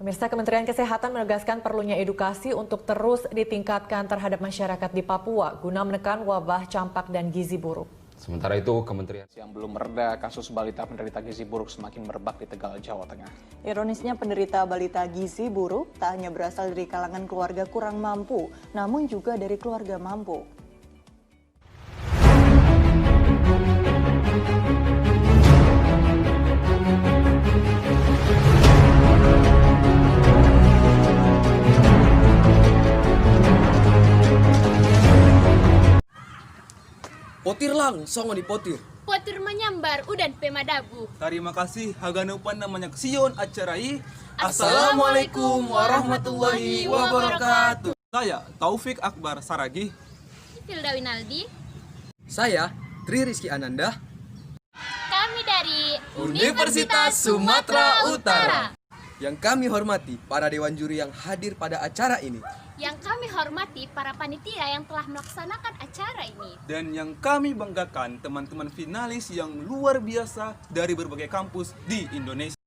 Pemirsa, Kementerian Kesehatan menegaskan perlunya edukasi untuk terus ditingkatkan terhadap masyarakat di Papua guna menekan wabah campak dan gizi buruk. Sementara itu, Kementerian yang belum mereda, kasus balita penderita gizi buruk semakin merebak di Tegal, Jawa Tengah. Ironisnya penderita balita gizi buruk tak hanya berasal dari kalangan keluarga kurang mampu, namun juga dari keluarga mampu. Potir lang, songo di potir. Potir menyambar udan pemadabu. Terima kasih haganupan namanya Sion acarai. Assalamualaikum warahmatullahi wabarakatuh. Saya Taufik Akbar Saragi. Hilda Winaldi. Saya Tri Rizky Ananda. Kami dari Universitas Sumatera Utara. Yang kami hormati para dewan juri yang hadir pada acara ini. Yang kami hormati para panitia yang telah melaksanakan acara ini. Dan yang kami banggakan teman-teman finalis yang luar biasa dari berbagai kampus di Indonesia.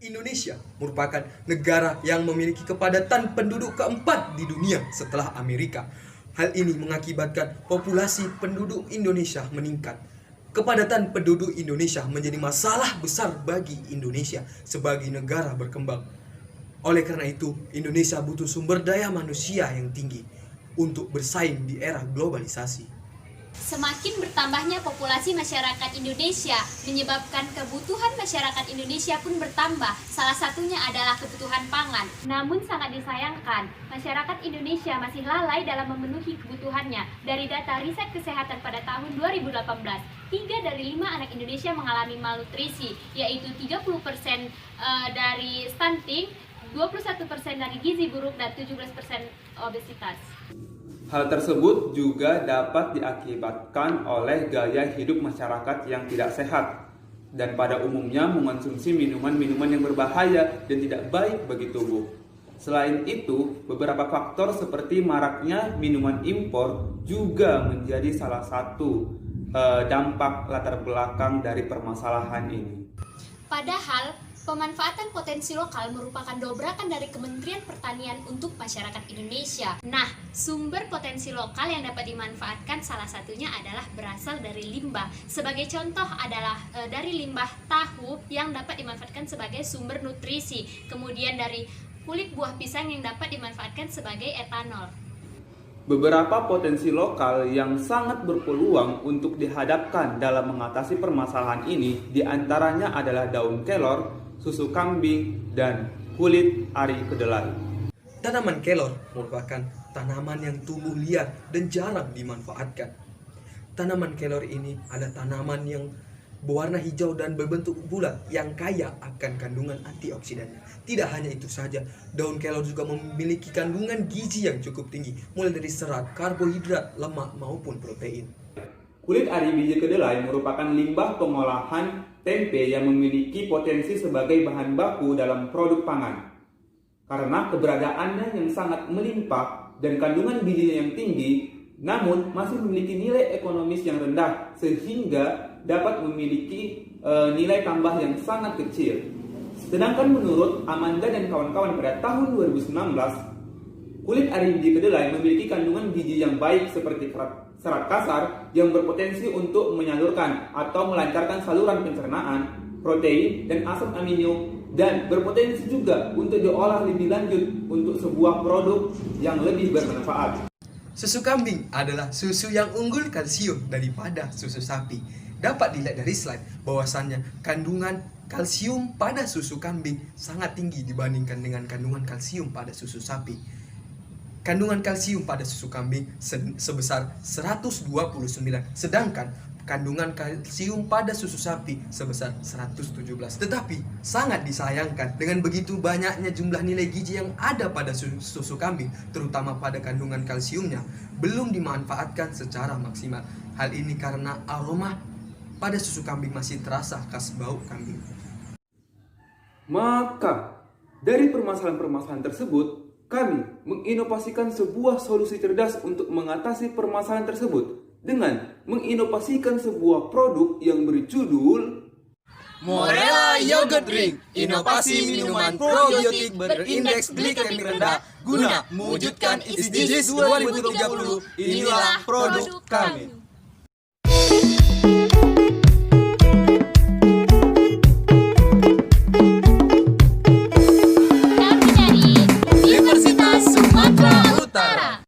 Indonesia merupakan negara yang memiliki kepadatan penduduk keempat di dunia setelah Amerika. Hal ini mengakibatkan populasi penduduk Indonesia meningkat. Kepadatan penduduk Indonesia menjadi masalah besar bagi Indonesia sebagai negara berkembang. Oleh karena itu, Indonesia butuh sumber daya manusia yang tinggi untuk bersaing di era globalisasi. Semakin bertambahnya populasi masyarakat Indonesia menyebabkan kebutuhan masyarakat Indonesia pun bertambah. Salah satunya adalah kebutuhan pangan. Namun sangat disayangkan, masyarakat Indonesia masih lalai dalam memenuhi kebutuhannya. Dari data riset kesehatan pada tahun 2018, 3 dari 5 anak Indonesia mengalami malnutrisi, yaitu 30% dari stunting, 21% dari gizi buruk, dan 17% obesitas. Hal tersebut juga dapat diakibatkan oleh gaya hidup masyarakat yang tidak sehat dan pada umumnya mengonsumsi minuman-minuman yang berbahaya dan tidak baik bagi tubuh. Selain itu, beberapa faktor seperti maraknya minuman impor juga menjadi salah satu dampak latar belakang dari permasalahan ini. Padahal, pemanfaatan potensi lokal merupakan dobrakan dari Kementerian Pertanian untuk masyarakat Indonesia. Nah, sumber potensi lokal yang dapat dimanfaatkan salah satunya adalah berasal dari limbah. Sebagai contoh adalah dari limbah tahu yang dapat dimanfaatkan sebagai sumber nutrisi. Kemudian dari kulit buah pisang yang dapat dimanfaatkan sebagai etanol. Beberapa potensi lokal yang sangat berpeluang untuk dihadapkan dalam mengatasi permasalahan ini diantaranya adalah daun kelor, susu kambing, dan kulit ari kedelai. Tanaman kelor merupakan tanaman yang tumbuh liar dan jarang dimanfaatkan. Tanaman kelor ini adalah tanaman yang berwarna hijau dan berbentuk bulat yang kaya akan kandungan antioksidannya. Tidak hanya itu saja, daun kelor juga memiliki kandungan gizi yang cukup tinggi, mulai dari serat, karbohidrat, lemak, maupun protein. Kulit ari biji kedelai merupakan limbah pengolahan tempe yang memiliki potensi sebagai bahan baku dalam produk pangan. Karena keberadaannya yang sangat melimpah dan kandungan gizinya yang tinggi, namun masih memiliki nilai ekonomis yang rendah sehingga dapat memiliki nilai tambah yang sangat kecil. Sedangkan menurut Amanda dan kawan-kawan pada tahun 2019, kulit ari biji kedelai memiliki kandungan gizi yang baik seperti serat kasar yang berpotensi untuk menyalurkan atau melancarkan saluran pencernaan, protein, dan asam amino, dan berpotensi juga untuk diolah lebih lanjut untuk sebuah produk yang lebih bermanfaat. Susu kambing adalah susu yang unggul kalsium daripada susu sapi. Dapat dilihat dari slide bahwasannya kandungan kalsium pada susu kambing sangat tinggi dibandingkan dengan kandungan kalsium pada susu sapi. Kandungan kalsium pada susu kambing sebesar 129, sedangkan kandungan kalsium pada susu sapi sebesar 117. Tetapi sangat disayangkan dengan begitu banyaknya jumlah nilai gizi yang ada pada susu kambing, terutama pada kandungan kalsiumnya, belum dimanfaatkan secara maksimal. Hal ini karena aroma pada susu kambing masih terasa khas bau kambing. Maka, dari permasalahan-permasalahan tersebut, kami menginovasikan sebuah solusi cerdas untuk mengatasi permasalahan tersebut dengan menginovasikan sebuah produk yang berjudul Morela Yogurt Drink, inovasi minuman probiotik berindeks glikemik rendah guna mewujudkan SDGs 2030. Inilah produk kami. Kami dari Universitas Sumatera Utara.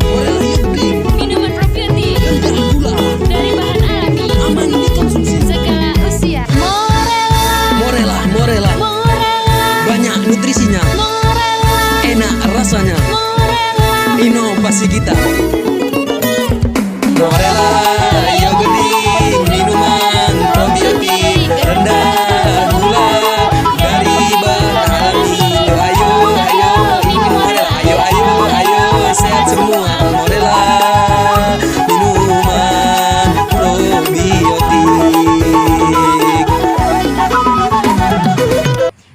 Morela Yogurt Drink, Minuman probiotik rendah gula, dari bahan alami, aman dikonsumsi. segala usia. Morela, banyak nutrisinya, enak rasanya, inovasi kita. Morela Yogurt Drink, minuman probiotik rendah gula dari bahan alami. Ayo, ini Morela, ayo, sehat semua. Morela, minuman probiotik.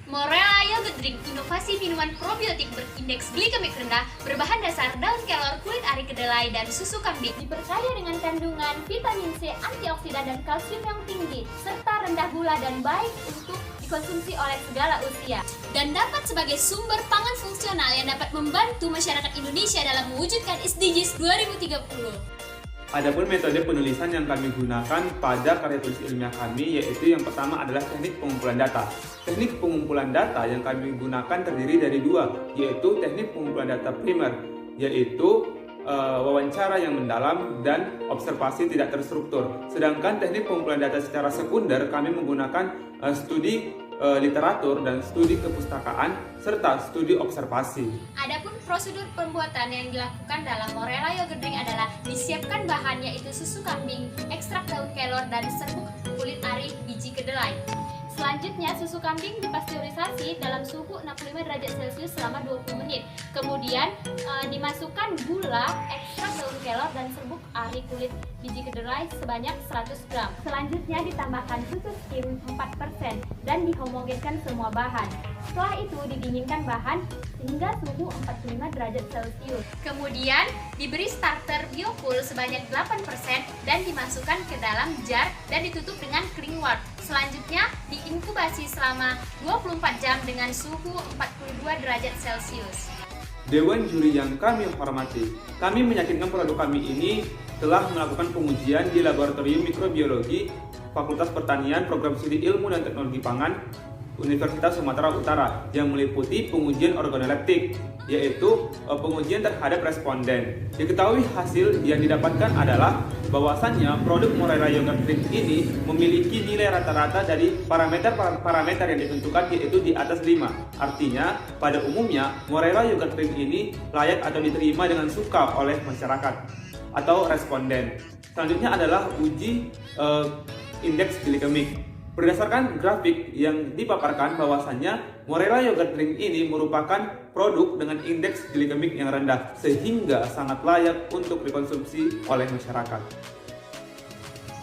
Morela Yogurt Drink, inovasi minuman probiotik berindeks glikemik rendah, berbahan dasar daun kelor, kulit ari kedelai, dan susu kambing. Diperkaya dengan kandungan vitamin C, antioksidan, dan kalsium yang tinggi, serta rendah gula dan baik untuk dikonsumsi oleh segala usia. Dan dapat sebagai sumber pangan fungsional yang dapat membantu masyarakat Indonesia dalam mewujudkan SDGs 2030. Adapun metode penulisan yang kami gunakan pada karya tulis ilmiah kami yaitu yang pertama adalah teknik pengumpulan data. Teknik pengumpulan data yang kami gunakan terdiri dari dua, yaitu teknik pengumpulan data primer, yaitu wawancara yang mendalam dan observasi tidak terstruktur. Sedangkan teknik pengumpulan data secara sekunder kami menggunakan studi literatur dan studi kepustakaan serta studi observasi. Adapun prosedur pembuatan yang dilakukan dalam Morela Yogurt Drink adalah disiapkan bahan yaitu susu kambing, ekstrak daun kelor, dan serbuk kulit ari biji kedelai. Selanjutnya, susu kambing dipasteurisasi dalam suhu 65 derajat Celcius selama 20 menit. Kemudian dimasukkan gula, ekstrak daun kelor, dan serbuk ari kulit biji kedelai sebanyak 100 gram. Selanjutnya ditambahkan susu skim 4% dan dihomogenkan semua bahan. Setelah itu didinginkan bahan hingga suhu 45 derajat Celcius. Kemudian diberi starter biocool sebanyak 8% dan dimasukkan ke dalam jar dan ditutup dengan cling wrap. Selanjutnya diinkubasi selama 24 jam dengan suhu 42 derajat Celcius. Dewan juri yang kami hormati, kami meyakinkan produk kami ini telah melakukan pengujian di Laboratorium Mikrobiologi Fakultas Pertanian Program Studi Ilmu dan Teknologi Pangan Universitas Sumatera Utara yang meliputi pengujian organoleptik, yaitu pengujian terhadap responden. Diketahui hasil yang didapatkan adalah bahwasannya produk Morela Yogurt Drink ini memiliki nilai rata-rata dari parameter yang ditentukan yaitu di atas 5. Artinya, pada umumnya Morela Yogurt Drink ini layak atau diterima dengan suka oleh masyarakat atau responden. Selanjutnya adalah uji indeks glikemik. Berdasarkan grafik yang dipaparkan bahwasannya Morela Yogurt Drink ini merupakan produk dengan indeks glikemik yang rendah sehingga sangat layak untuk dikonsumsi oleh masyarakat.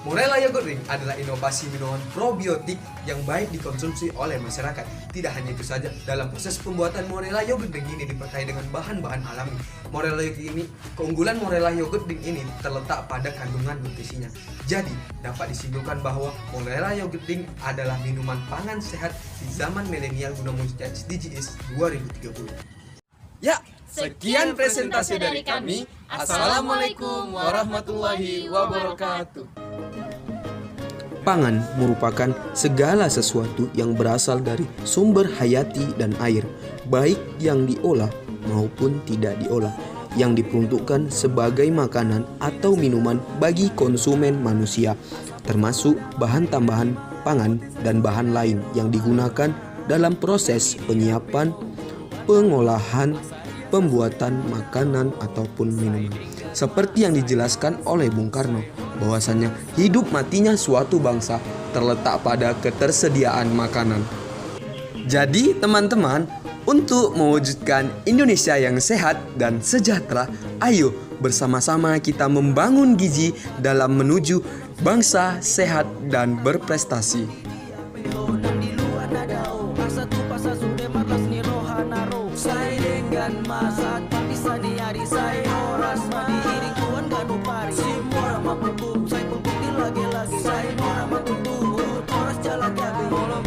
Morela Yogurt Drink adalah inovasi minuman probiotik yang baik dikonsumsi oleh masyarakat. Tidak hanya itu saja, dalam proses pembuatan Morela Yogurt Drink ini diperkaya dengan bahan-bahan alami. Keunggulan Morela Yogurt Drink ini terletak pada kandungan nutrisinya. Jadi, dapat disimpulkan bahwa Morela Yogurt Drink adalah minuman pangan sehat di zaman milenial guna mewujudkan SDGs 2030. Ya, sekian presentasi dari kami. Assalamualaikum warahmatullahi wabarakatuh. Pangan merupakan segala sesuatu yang berasal dari sumber hayati dan air, baik yang diolah maupun tidak diolah, yang diperuntukkan sebagai makanan atau minuman bagi konsumen manusia, termasuk bahan tambahan pangan dan bahan lain yang digunakan dalam proses penyiapan, pengolahan, pembuatan makanan ataupun minuman. Seperti yang dijelaskan oleh Bung Karno, bahwasannya hidup matinya suatu bangsa terletak pada ketersediaan makanan. Jadi teman-teman, untuk mewujudkan Indonesia yang sehat dan sejahtera, ayo bersama-sama kita membangun gizi dalam menuju bangsa sehat dan berprestasi. Saya dengan mas